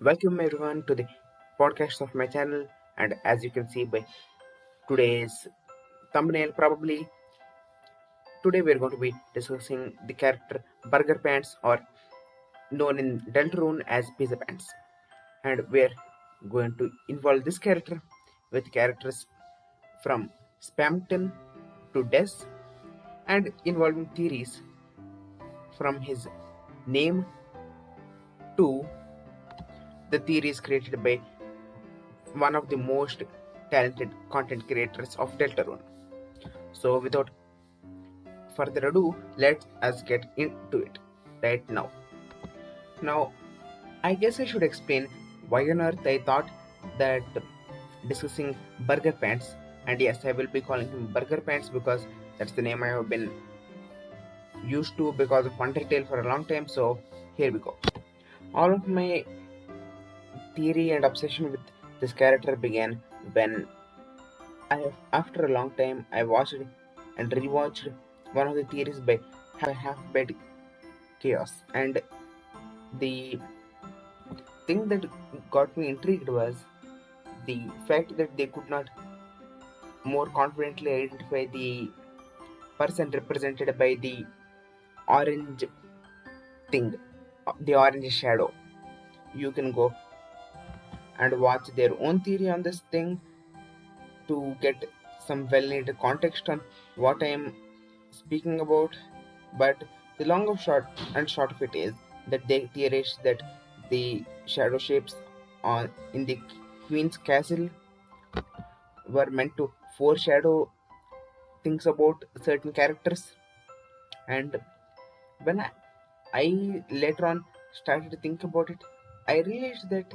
Welcome everyone to the podcast of my channel, and as you can see by today's thumbnail, probably today we're going to be discussing the character Burgerpants, or known in Deltarune as Pizzapants, and we're going to involve this character with characters from Spamton to Des, and involving theories from his name to the theories created by one of the most talented content creators of Deltarune. So, without further ado, let us get into it right now. Now, I guess I should explain why on earth I thought that discussing Burgerpants, and yes, I will be calling him Burgerpants because that's the name I have been used to because of Undertale for a long time. So, here we go. All of my theory and obsession with this character began when after a long time, I watched and rewatched one of the theories by Half Bed Chaos, and the thing that got me intrigued was the fact that they could not more confidently identify the person represented by the orange thing, the orange shadow. You can go and watch their own theory on this thing to get some well-needed context on what I am speaking about. But the long of short and short of it is that they theorize that the shadow shapes on in the Queen's Castle were meant to foreshadow things about certain characters. And when I later on started to think about it, I realized that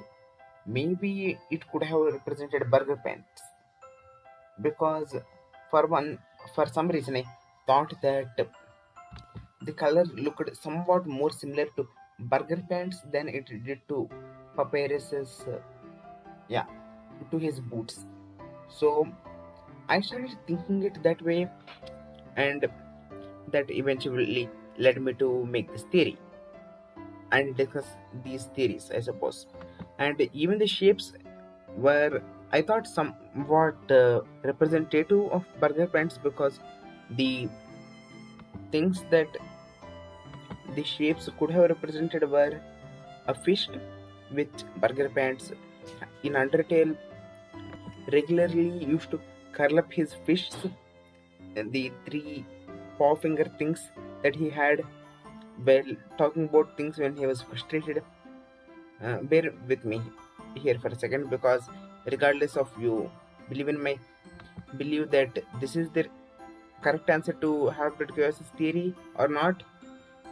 maybe it could have represented Burger Pants, because for some reason I thought that the color looked somewhat more similar to Burger Pants than it did to Papyrus's yeah, to his boots. So I started thinking it that way, and that eventually led me to make this theory and discuss these theories, I suppose. And even the shapes were, I thought, somewhat representative of Burger Pants, because the things that the shapes could have represented were a fish, which Burger Pants in Undertale regularly used to curl up his fists, the three paw finger things that he had while talking about things when he was frustrated. Bear with me here for a second, because regardless of you believe that this is the correct answer to Harvard Chaos's theory or not,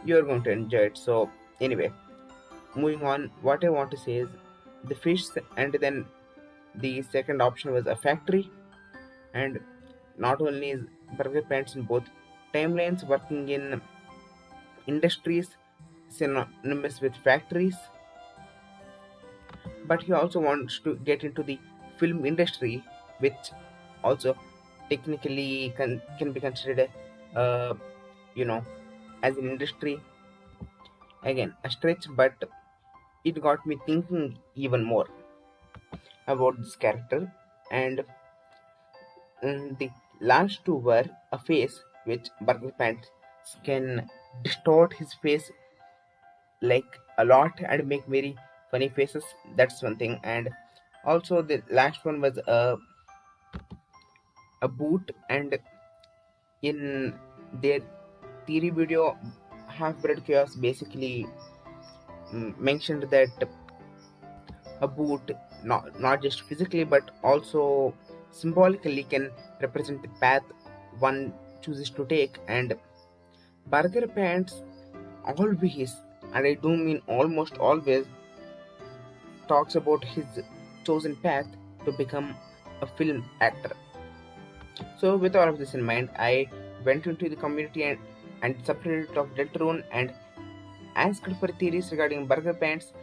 you're going to enjoy it. So anyway, moving on, what I want to say is the fish, and then the second option was a factory. And not only is Burger Pants in both timelines working in industries synonymous with factories, but he also wants to get into the film industry, which also technically can be considered uh, you know as an industry. Again, a stretch, but it got me thinking even more about this character. And the last two were a face, which Burger Pants can distort his face like a lot and make very funny faces. That's one thing. And also the last one was a boot, and in their theory video, Half Bread Chaos basically mentioned that a boot, not just physically but also symbolically, can represent the path one chooses to take. And Burger Pants always, and I do mean almost always, talks about his chosen path to become a film actor. So, with all of this in mind, I went into the community and subreddit of Deltarune and asked for theories regarding Burger Pants.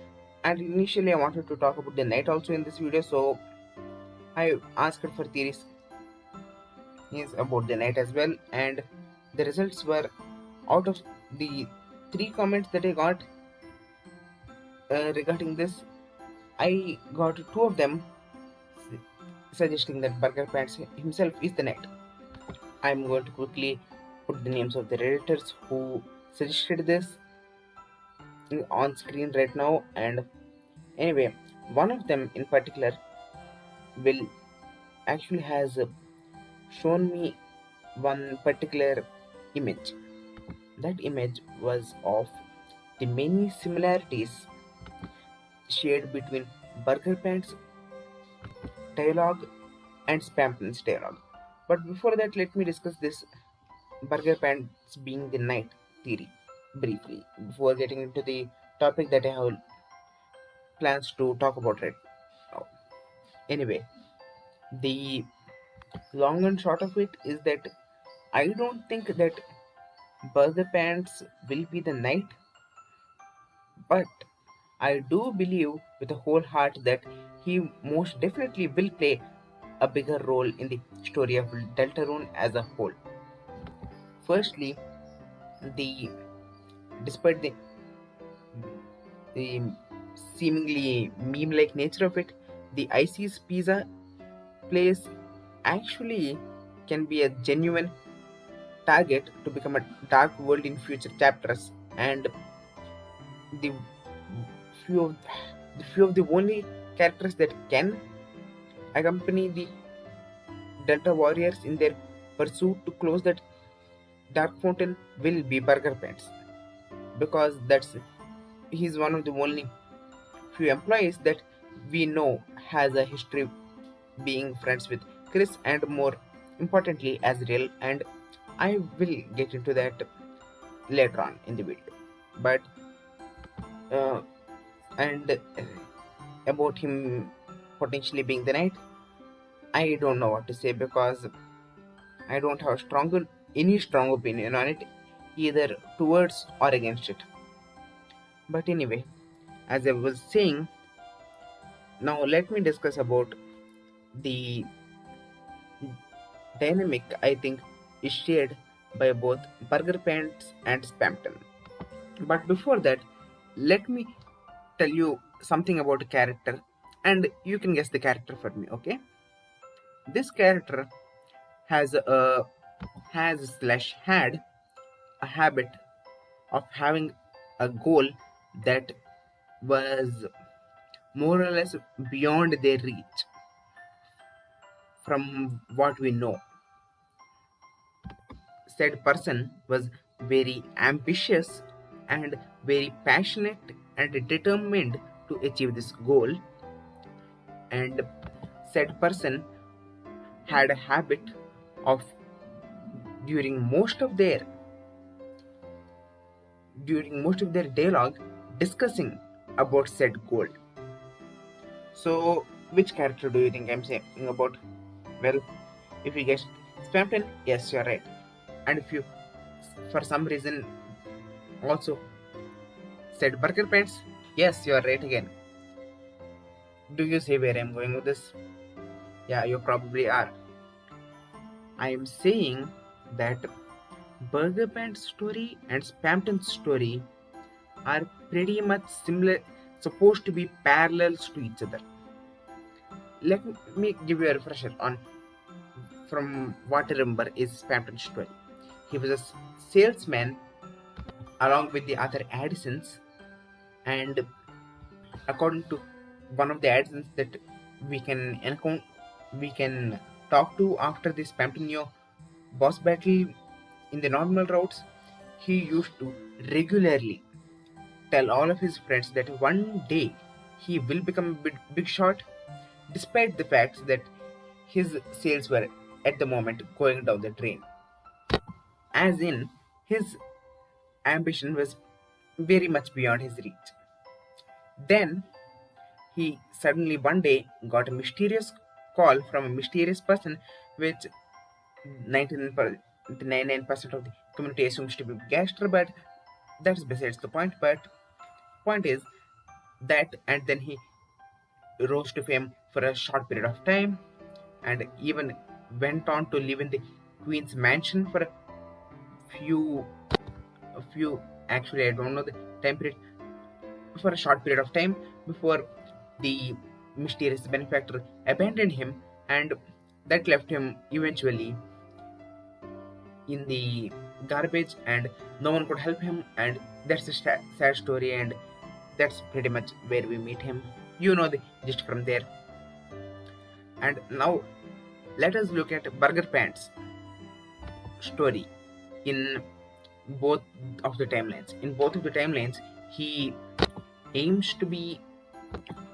And initially, I wanted to talk about the night also in this video, so I asked for theories about the night as well. And the results were, out of the 3 comments that I got regarding this, I got two of them suggesting that Burgerpants himself is the knight. I'm going to quickly put the names of the redditors who suggested this on screen right now. And anyway, one of them in particular will actually has shown me one particular image. That image was of the many similarities shared between Burgerpants dialogue and Spampton's dialogue. But before that, let me discuss this Burgerpants being the knight theory briefly before getting into the topic that I have plans to talk about right now. Anyway, the long and short of it is that I don't think that Burgerpants will be the knight, but I do believe with a whole heart that he most definitely will play a bigger role in the story of Deltarune as a whole. Firstly, the despite the seemingly meme-like nature of it, the Icy's Pizza place actually can be a genuine target to become a dark world in future chapters, and the few of the only characters that can accompany the Delta Warriors in their pursuit to close that dark fountain will be Burgerpants, because he's one of the only few employees that we know has a history being friends with Chris, and more importantly Azrael, and I will get into that later on in the video. But uh, and about him potentially being the knight, I don't know what to say, because I don't have any strong opinion on it, either towards or against it. But anyway, as I was saying, now let me discuss about the dynamic I think is shared by both Burgerpants and Spampton. But before that, let me tell you something about a character, and you can guess the character for me, okay? This character had a habit of having a goal that was more or less beyond their reach. From what we know, said person was very ambitious and very passionate and determined to achieve this goal, and said person had a habit of during most of their dialogue discussing about said goal. So which character do you think I'm saying about? Well, if you guessed Spampton, yes, you're right. And if you for some reason also said Burgerpants, yes, you're right again. Do you see where I'm going with this? Yeah, you probably are. I am saying that Burgerpants story and Spampton's story are pretty much similar, supposed to be parallels to each other. Let me give you a refresher on from what I remember is Spampton's story. He was a salesman along with the other Addisons, and according to one of the Addisons that we can talk to after this Spamptonio boss battle in the normal routes, he used to regularly tell all of his friends that one day he will become a big shot, despite the fact that his sales were at the moment going down the drain. As in, his ambition was very much beyond his reach. Then he suddenly one day got a mysterious call from a mysterious person, which 99% of the community assumes to be Gaster, but that's besides the point. But point is that, and then he rose to fame for a short period of time, and even went on to live in the Queen's mansion for a few actually I don't know the time period, for a short period of time before the mysterious benefactor abandoned him, and that left him eventually in the garbage, and no one could help him, and that's a sad story, and that's pretty much where we meet him. You know the gist from there. And now let us look at Burgerpants story in both of the timelines. In both of the timelines, he aims to be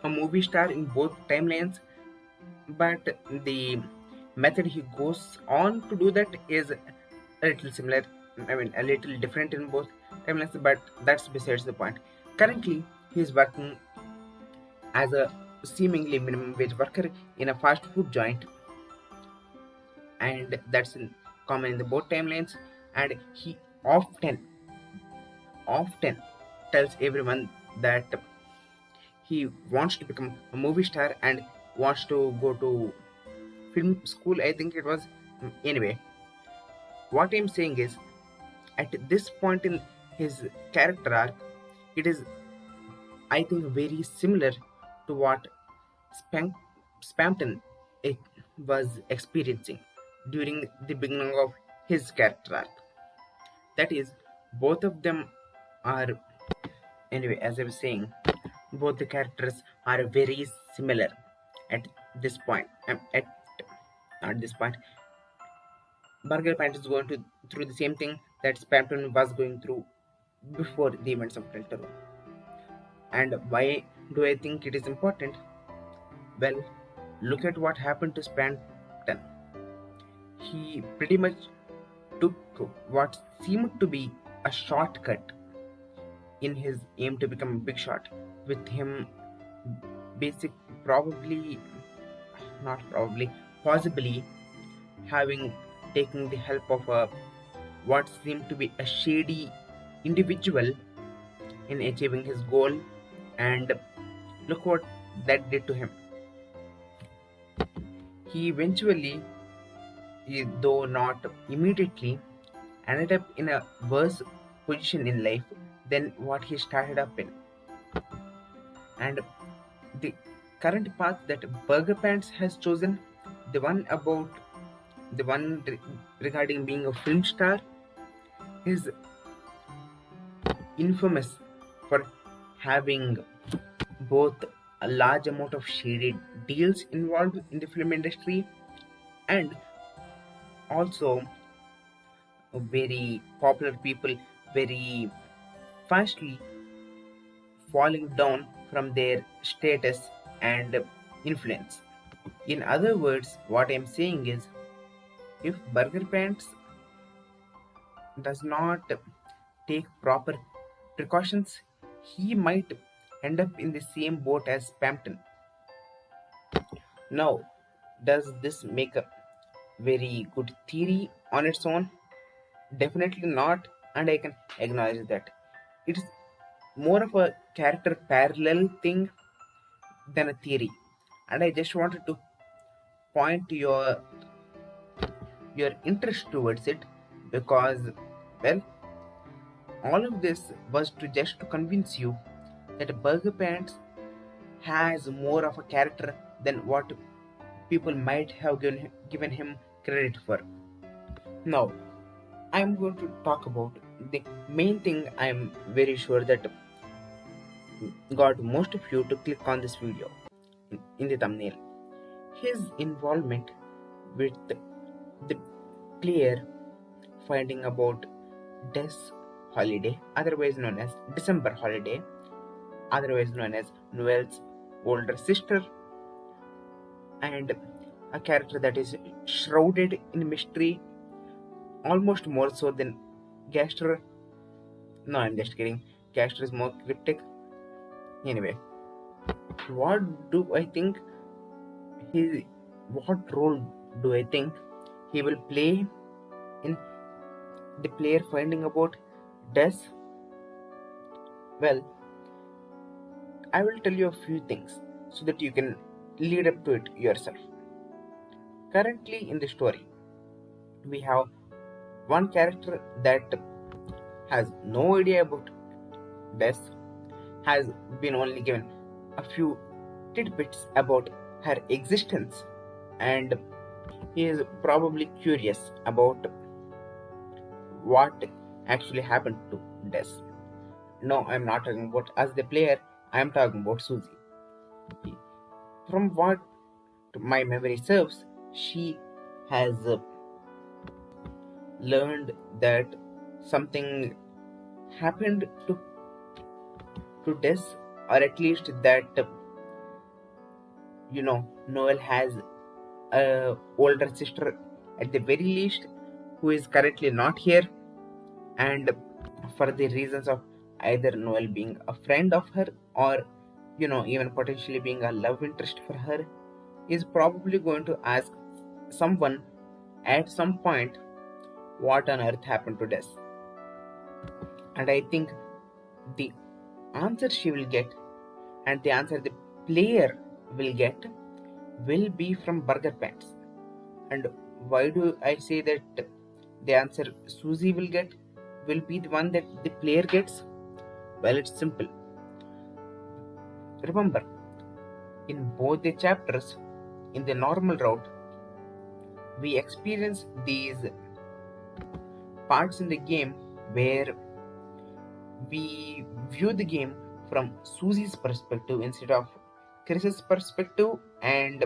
a movie star in both timelines, but the method he goes on to do that is a little similar. I mean, a little different in both timelines, but that's besides the point. Currently, he is working as a seemingly minimum wage worker in a fast food joint, and that's common in the both timelines. And he often tells everyone that he wants to become a movie star and wants to go to film school, I think it was. Anyway, what I'm saying is, at this point in his character arc, it is, I think, very similar to what Spampton was experiencing during the beginning of his character arc. That is, both of them are, anyway, as I was saying, both the characters are very similar at this point. At this point, Burgerpants is going through the same thing that Spampton was going through before the events of Deltarune. And why do I think it is important? Well, look at what happened to Spampton. He pretty much took what seemed to be a shortcut in his aim to become a big shot, with him possibly having taken the help of what seemed to be a shady individual in achieving his goal, and look what that did to him. He eventually, though not immediately, ended up in a worse position in life than what he started up in. And the current path that Burgerpants has chosen, the one regarding being a film star, is infamous for having both a large amount of shady deals involved in the film industry, and also very popular people very fastly falling down from their status and influence. In other words, what I'm saying is, if Burgerpants does not take proper precautions, he might end up in the same boat as Spampton. Now, does this make a very good theory on its own? Definitely not, and I can acknowledge that. It is more of a character parallel thing than a theory, and I just wanted to point your interest towards it, because, well, all of this was just to convince you that Burgerpants has more of a character than what people might have given him credit for. Now, I'm going to talk about the main thing I'm very sure that got most of you to click on this video in the thumbnail. His involvement with the player finding about Des Holiday, otherwise known as December Holiday, otherwise known as Noel's older sister, and a character that is shrouded in mystery, almost more so than Gaster. No, I'm just kidding. Gaster is more cryptic. Anyway, what do I think what role do I think he will play in the player finding about Des? Well, I will tell you a few things so that you can lead up to it yourself. Currently in the story, we have one character that has no idea about Des, has been only given a few tidbits about her existence, and he is probably curious about what actually happened to Des. No, I'm not talking about us the player, I'm talking about Susie. From what my memory serves, she has learned that something happened to Des, or at least that Noel has a older sister at the very least who is currently not here, and for the reasons of either Noel being a friend of her or even potentially being a love interest for her, is probably going to ask someone at some point what on earth happened to Des. And I think the answer she will get, and the answer the player will get, will be from Burgerpants. And why do I say that the answer Susie will get will be the one that the player gets? Well, it's simple. Remember, in both the chapters, in the normal route, we experience these parts in the game where we view the game from Susie's perspective instead of Chris's perspective, and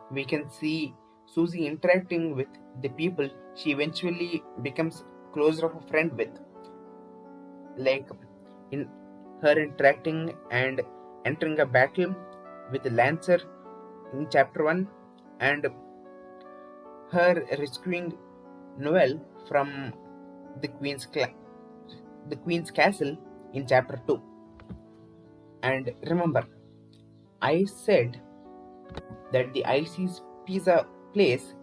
we can see Susie interacting with the people she eventually becomes closer of a friend with, like in her interacting and entering a battle with the Lancer in chapter 1, and her rescuing Noel from the Queen's castle in chapter 2. And remember, I said that the Icy's pizza place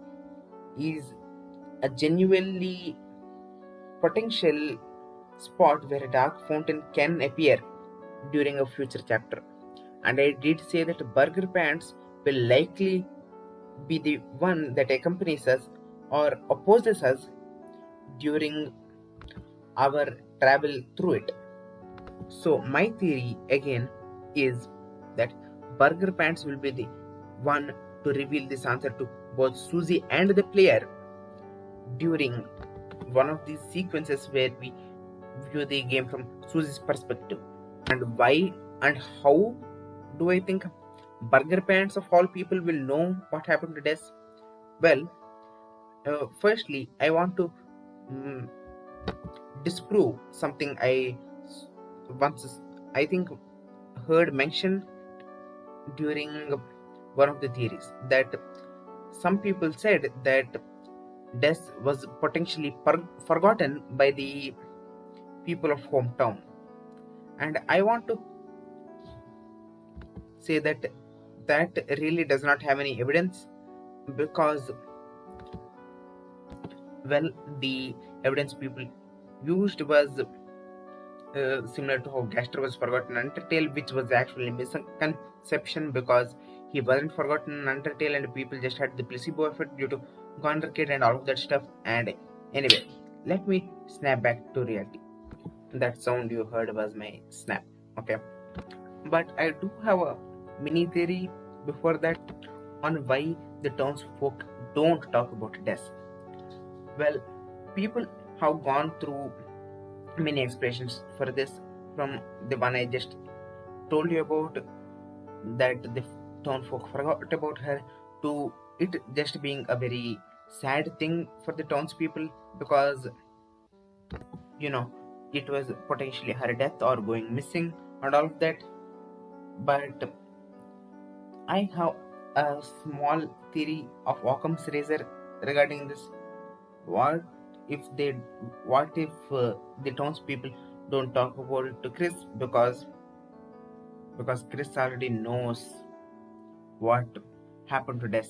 is a genuinely potential spot where a dark fountain can appear during a future chapter. And I did say that Burgerpants will likely be the one that accompanies us or opposes us during our travel through it. So my theory again is that Burgerpants will be the one to reveal this answer to both Susie and the player during one of these sequences where we view the game from Susie's perspective. And why and how do I think Burgerpants of all people will know what happened to Des? Well, firstly, I want to disprove something I once, I think, heard mentioned during one of the theories, that some people said that Des was potentially forgotten by the people of hometown, and I want to say that really does not have any evidence, because the evidence people used was similar to how Gaster was forgotten in Undertale, which was actually a misconception because he wasn't forgotten in Undertale and people just had the placebo effect due to Gondor and all of that stuff. And anyway, let me snap back to reality. That sound you heard was my snap, okay? But I do have a mini theory before that on why the townsfolk don't talk about Des. Well, people have gone through many expressions for this, from the one I just told you about, that the townsfolk forgot about her, to it just being a very sad thing for the townspeople because it was potentially her death or going missing and all of that. But I have a small theory of Occam's razor regarding this. What if the townspeople don't talk about it to Chris because Chris already knows what happened to Des,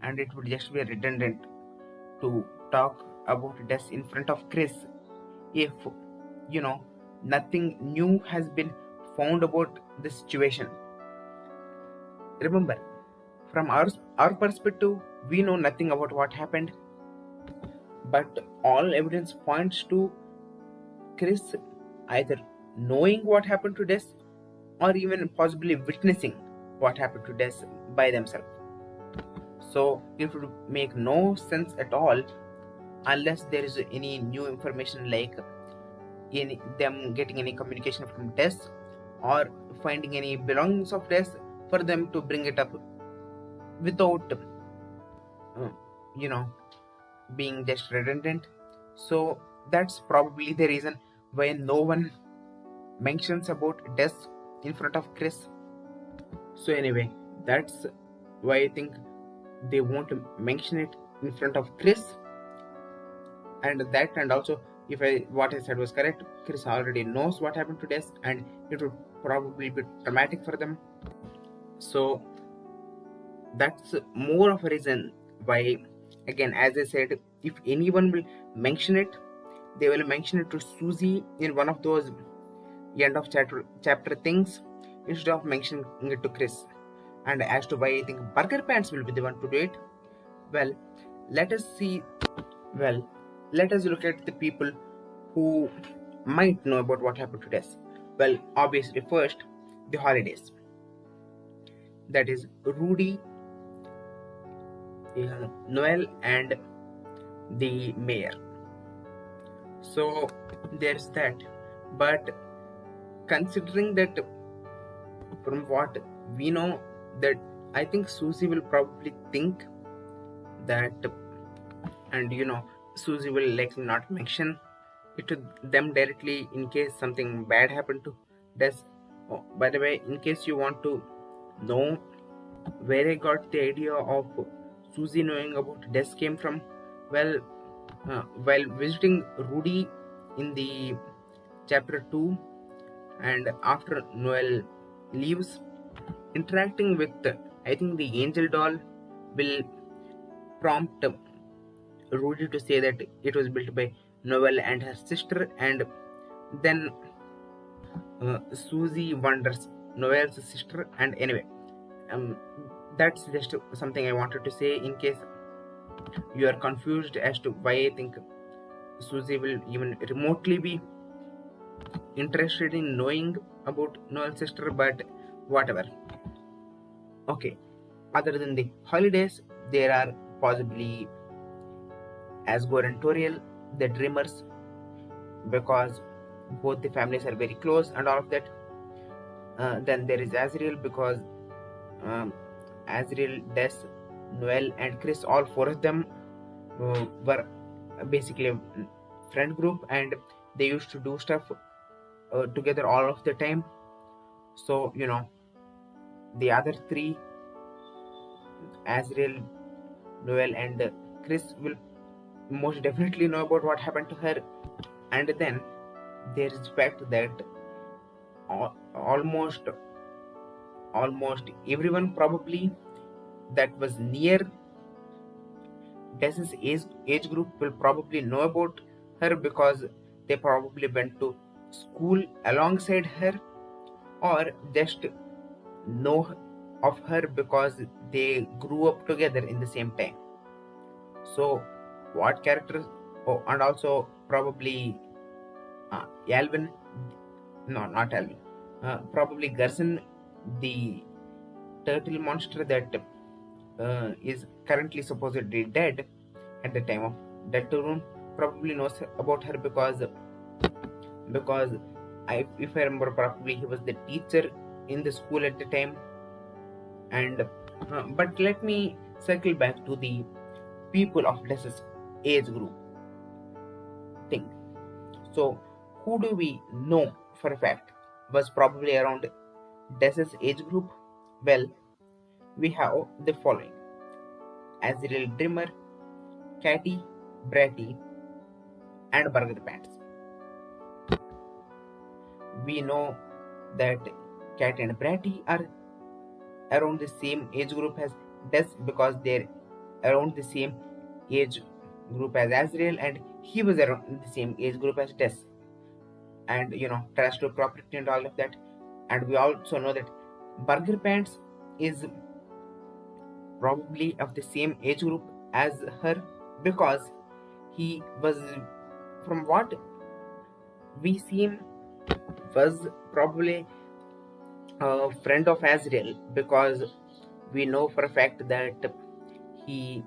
and it would just be redundant to talk about Des in front of Chris if nothing new has been found about the situation. Remember, from our perspective, we know nothing about what happened, but all evidence points to Chris either knowing what happened to Des or even possibly witnessing what happened to Des by themselves. So it would make no sense at all unless there is any new information, like them getting any communication from Des or finding any belongings of Des for them to bring it up without being just redundant. So that's probably the reason why no one mentions about Des in front of Chris. So anyway, that's why I think they won't mention it in front of Chris. And also, if what I said was correct, Chris already knows what happened to Des, and it would probably be traumatic for them. So that's more of a reason why, again, as I said, if anyone will mention it, they will mention it to Susie in one of those end of chapter things instead of mentioning it to Chris. And as to why I think Burgerpants will be the one to do it, well, let us look at the people who might know about what happened to Des. Well, obviously, first, the holidays. That is Rudy, Noel, and the mayor. So there's that. But considering that, from what we know, that I think Susie will probably think that, and Susie will likely not mention it to them directly in case something bad happened to Des. Oh, by the way, in case you want to know where I got the idea of Susie knowing about Des came from, well, while visiting Rudy in the chapter 2, and after Noel leaves, interacting with, I think, the angel doll will prompt Rudy to say that it was built by Noel and her sister, and then Susie wonders Noel's sister. And anyway, that's just something I wanted to say in case you are confused as to why I think Susie will even remotely be interested in knowing about Noel's sister, but whatever. Okay, other than the holidays, there are possibly Asgore and Toriel, the dreamers, because both the families are very close and all of that. Then there is Azriel, because Azriel, Des, Noel, and Chris, all four of them were basically a friend group, and they used to do stuff together all of the time. So the other three, Azriel, Noel, and Chris, will most definitely know about what happened to her. And then there is the fact that almost everyone probably that was near Des's age group will probably know about her, because they probably went to school alongside her, or just know of her because they grew up together in the same time. So what characters? Oh, and also probably Alvin. No, not Alvin. Probably Gerson, the turtle monster that is currently supposedly dead at the time of Death to Room, probably knows about her because if I remember properly, he was the teacher in the school at the time. And but let me circle back to the people of Des's age group thing. So who do we know for a fact was probably around Des's age group? Well, we have the following: Azriel Dreamer, Catty, Bratty, and Burgerpants. We know that Cat and Bratty are around the same age group as Des, because they're around the same age group as Azriel, and he was around the same age group as Des, and terrestrial property and all of that. And we also know that Burgerpants is probably of the same age group as her, because he was, from what we see him, was probably a friend of Azrael, because we know for a fact that he,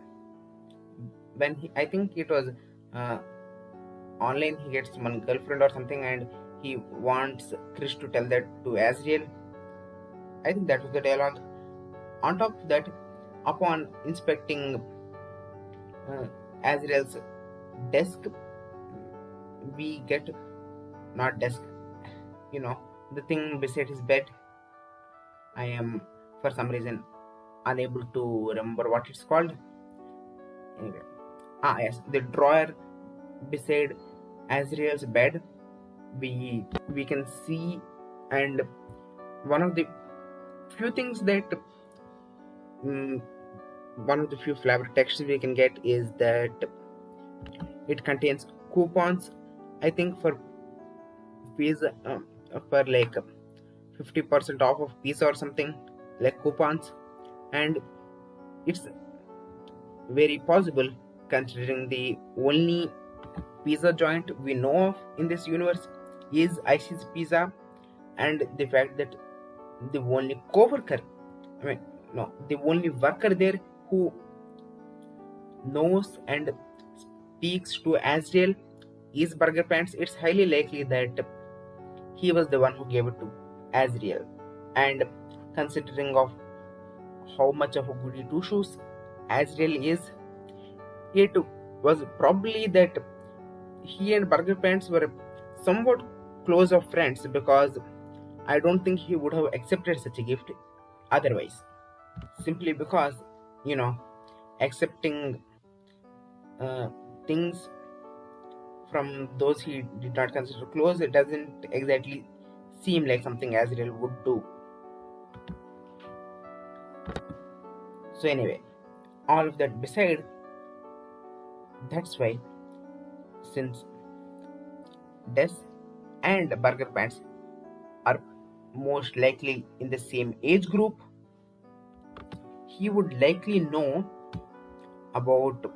when he, I think it was uh, online, he gets one girlfriend or something, and he wants Chris to tell that to Azrael. I think that was the dialogue. On top of that, upon inspecting Azrael's desk, we get, not desk, the thing beside his bed. I am for some reason unable to remember what it's called. Anyway, yes, the drawer beside Azrael's bed, we can see, and one of the few things that one of the few flavor textures we can get is that it contains coupons, I think for pizza, for like 50% off of pizza or something, like coupons. And it's very possible, considering the only pizza joint we know of in this universe is Icy's Pizza, and the fact that the only co-worker, the only worker there who knows and speaks to Azrael is Burgerpants, it's highly likely that he was the one who gave it to Azrael. And considering of how much of a goody two shoes Azrael is, it was probably that he and Burgerpants were somewhat close of friends, because I don't think he would have accepted such a gift otherwise. Simply because, accepting things from those he did not consider close, it doesn't exactly seem like something Azrael would do. So anyway, all of that beside, that's why, since Des and Burgerpants are most likely in the same age group, he would likely know about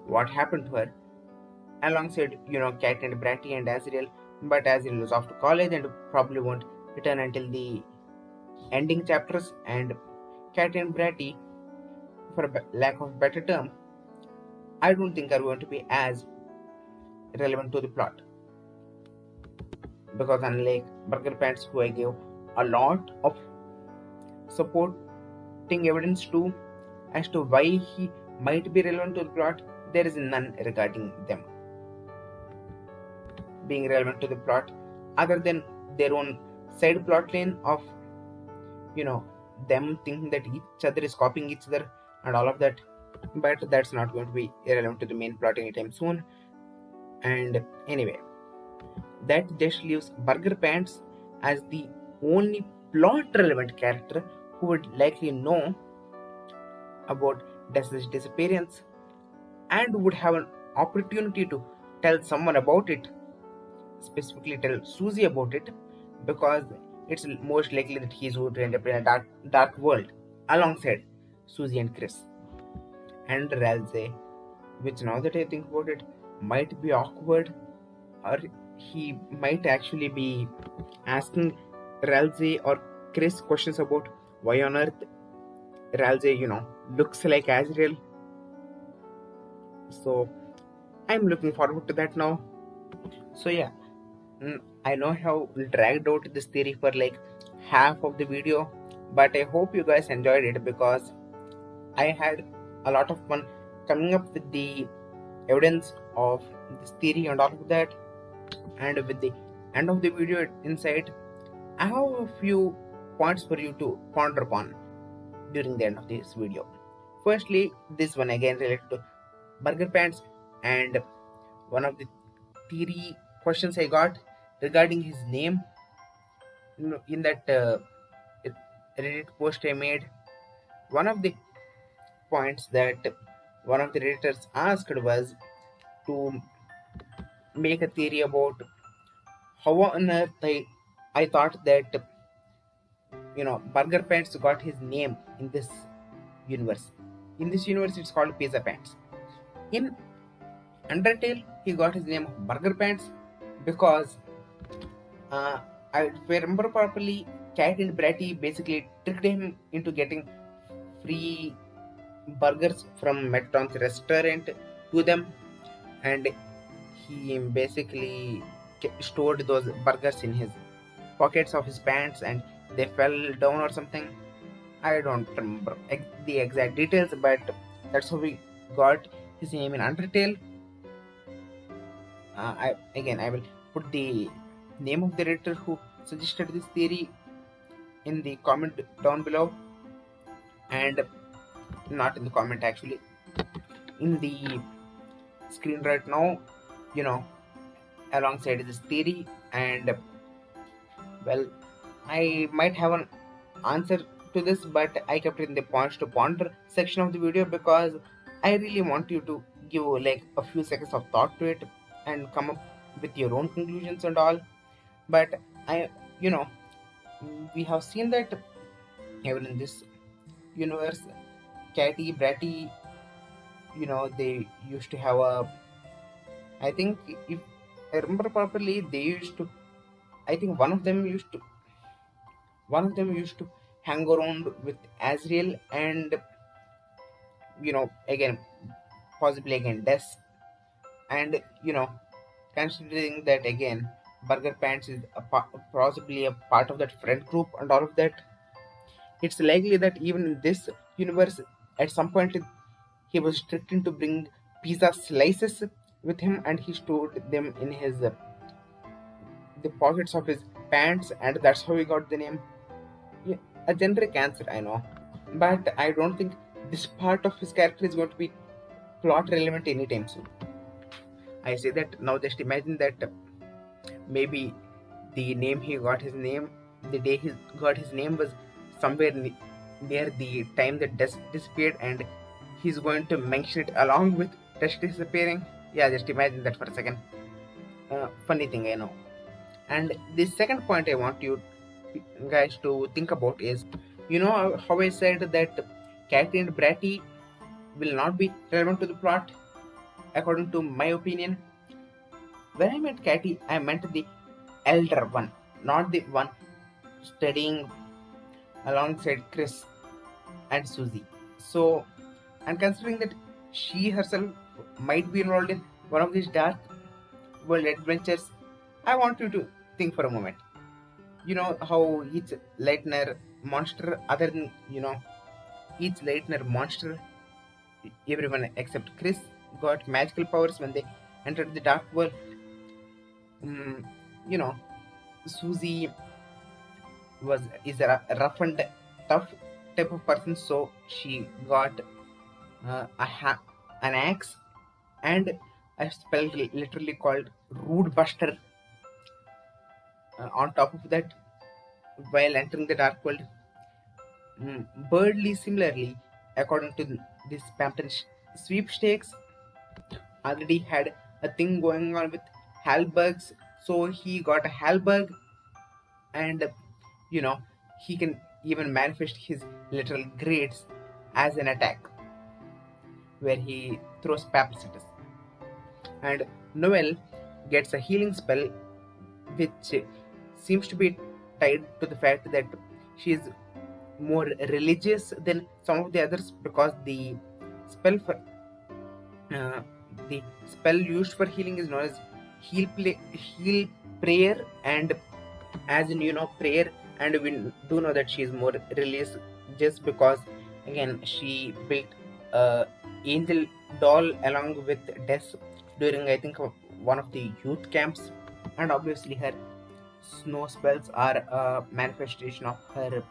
what happened to her alongside, Cat and Bratty and Azrael. But Azrael is off to college and probably won't return until the ending chapters, and Cat and Bratty, for lack of a better term, I don't think are going to be as relevant to the plot, because unlike Burgerpants, who I gave a lot of supporting evidence to as to why he might be relevant to the plot, there is none regarding them being relevant to the plot, other than their own side plot line of, them thinking that each other is copying each other and all of that. But that's not going to be irrelevant to the main plot anytime soon. And anyway, that just leaves Burgerpants as the only plot relevant character who would likely know about Des's disappearance and would have an opportunity to tell someone about it, specifically tell Susie about it, because it's most likely that he's going to end up in a dark world alongside Susie and Chris. And Ralsei, which, now that I think about it, might be awkward, or he might actually be asking Ralsei or Chris questions about why on earth Ralsei, looks like Azrael. So I'm looking forward to that now. So yeah, I know how dragged out this theory for like half of the video, but I hope you guys enjoyed it, because I had a lot of fun coming up with the evidence of this theory and all of that. And with the end of the video inside, I have a few points for you to ponder upon during the end of this video. Firstly, this one again related to Burgerpants, and one of the theory questions I got regarding his name in that Reddit post I made. One of the points that one of the redditors asked was to make a theory about how on earth I thought that Burgerpants got his name in this universe. In this universe, it's called Pizzapants. In Undertale, he got his name of Burgerpants because, if I remember properly, Cat and Bratty basically tricked him into getting free burgers from McDonald's restaurant to them, and he basically stored those burgers in his pockets of his pants, and they fell down or something. I don't remember the exact details, but that's how we got his name in Undertale. I will put the name of the writer who suggested this theory in the comment down below, and not in the comment actually, in the screen right now, you know, alongside this theory. And well, I might have an answer to this, but I kept it in the points to ponder section of the video because I really want you to give like a few seconds of thought to it and come up with your own conclusions and all. But I, you know, we have seen that even in this universe, Catty, Bratty, they used to have a. I think if I remember properly, they used to. I think one of them used to hang around with Azrael, and again, possibly again Des, and considering that again Burgerpants is possibly a part of that friend group and all of that, it's likely that even in this universe at some point he was tricked to bring pizza slices with him, and he stored them in his the pockets of his pants, and that's how he got the name. Yeah, a generic answer, I know, but I don't think this part of his character is going to be plot relevant anytime soon. I say that now. Just imagine that maybe the name he got his name, the day he got his name was somewhere near the time that Death disappeared, and he's going to mention it along with Death disappearing. Yeah, just imagine that for a second. Funny thing, I know. And the second point I want you guys to think about is, how I said that Catty and Bratty will not be relevant to the plot, according to my opinion. When I meant Catty, I meant the elder one, not the one studying alongside Chris and Susie. So, and considering that she herself might be involved in one of these dark world adventures, I want you to think for a moment. You know how each Leitner monster, other than each Leitner monster, everyone except Chris got magical powers when they entered the dark world. You know, Susie is a rough and tough type of person, so she got an axe and a spell literally called Rude Buster. On top of that, while entering the dark world, Birdly similarly, according to this Pampton sweepstakes, already had a thing going on with halbergs, so he got a halberg, and he can even manifest his literal grades as an attack, where he throws papacitus. And Noel gets a healing spell, which seems to be tied to the fact that she is more religious than some of the others, because the spell for the spell used for healing is known as heal prayer, and as in prayer, and we do know that she is more religious just because again she built a angel doll along with Des during I think one of the youth camps, and obviously her snow spells are a manifestation of her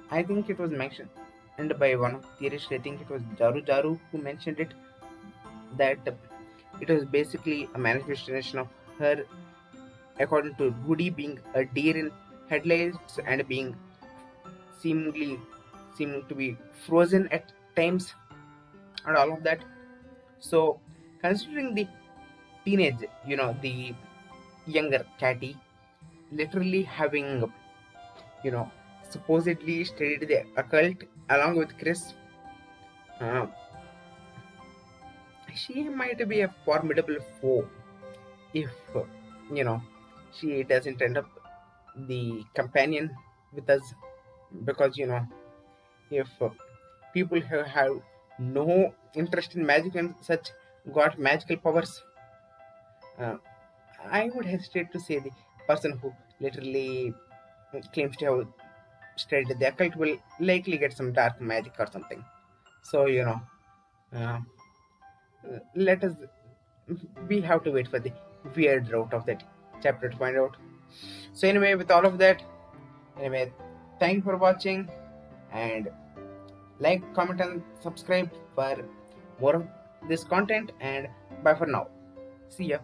I think it was mentioned by one of the theorists, I think it was Jaru who mentioned it, that it was basically a manifestation of her, according to Rudy, being a deer in headlights and being seeming to be frozen at times and all of that. So considering the teenage, the younger Catty literally having supposedly studied the occult along with Chris, she might be a formidable foe if she doesn't end up the companion with us, because if people who have no interest in magic and such got magical powers, uh, I would hesitate to say the person who literally claims to have studied the occult will likely get some dark magic or something. So uh, let us we have to wait for the weird route of that chapter to find out. So anyway, with all of that, anyway, thank you for watching, and like, comment, and subscribe for more of this content. And bye for now. See ya.